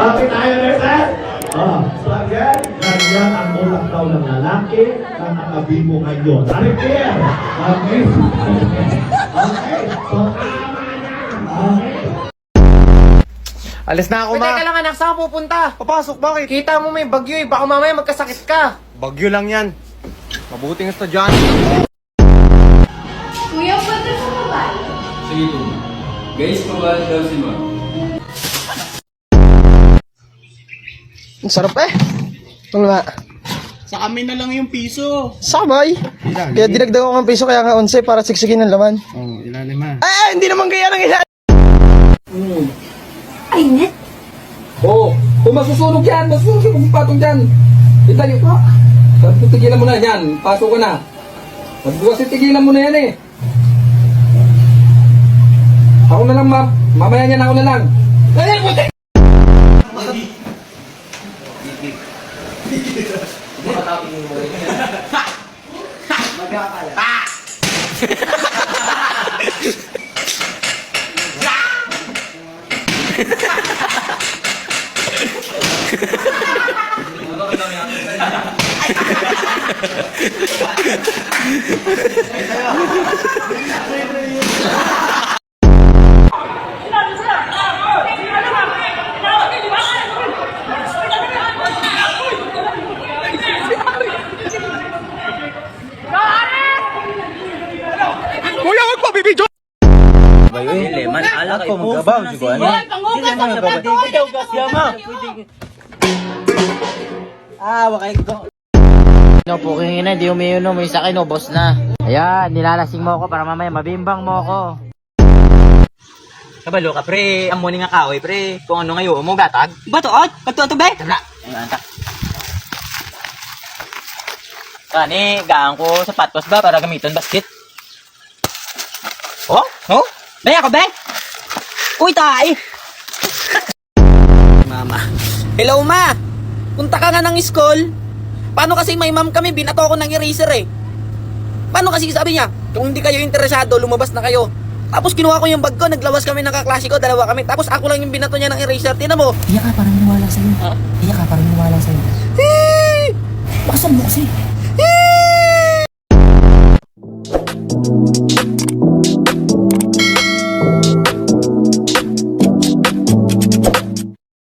Okay tayo, Reset? So again, ganyan ang utak daw ng lalaki na katabi mo ngayon. Repair! Okay? Okay, so tama na! Okay? Alis na ako, Teka ma. lang anak, saan ka pupunta? Papasok, bakit? Kita mo may bagyo eh, baka mamaya magkasakit ka. Bagyo lang yan. Mabuting estudyante. Kuya, pwede po mabali? Sige po. Guys, pabali daw si Ma. Ang sarap eh. Ano nga? Sa amin na lang yung piso. Sabay. Kaya dinagdag ako ng piso kaya nga 11 para siksikin ng laman. Oh, ilalim ha. Hindi naman kaya ng ilalim. Ay, net. Oo. Kung masusunog yan, masusunog yung patong dyan. Itayo pa. Sabi ko, tigilan mo na yan. Pasok ka na. Sabi ko kasi tigilan mo na yan eh. Ako na lang, ma'am. Mamaya niyan ako na lang. Dali, puti! Kuya, huwag pa, bibidyo! No, puking ina, di umiinom, may sakay no, boss na. Ayan, nilalasing mo ako para mamaya mabimbang mo ako. Kabalo ka, pre. Amo ni nga kaoy, pre. Kung ano ngayon mo, gatag. Batuot? Batuot to, be? Tabla. Ayan, tak. Kani, gaan ko sapatos ba para gamiton basket? Oh? Oh? Baya ko, be? Uy, tay! Mama. Hello, ma! Punta ka nga ng school. Paano kasi may ma'am kami, binato ako ng eraser eh. Paano kasi sabi niya, kung hindi kayo interesado, lumabas na kayo. Tapos kinuha ko yung bag ko, naglawas kami ng kaklase ko, dalawa kami. Tapos ako lang yung binato niya ng eraser. Tingnan mo. Iya ka, parang niwala sa'yo. Iya ka, parang niwala sa'yo. Hee! Bakasan mo kasi.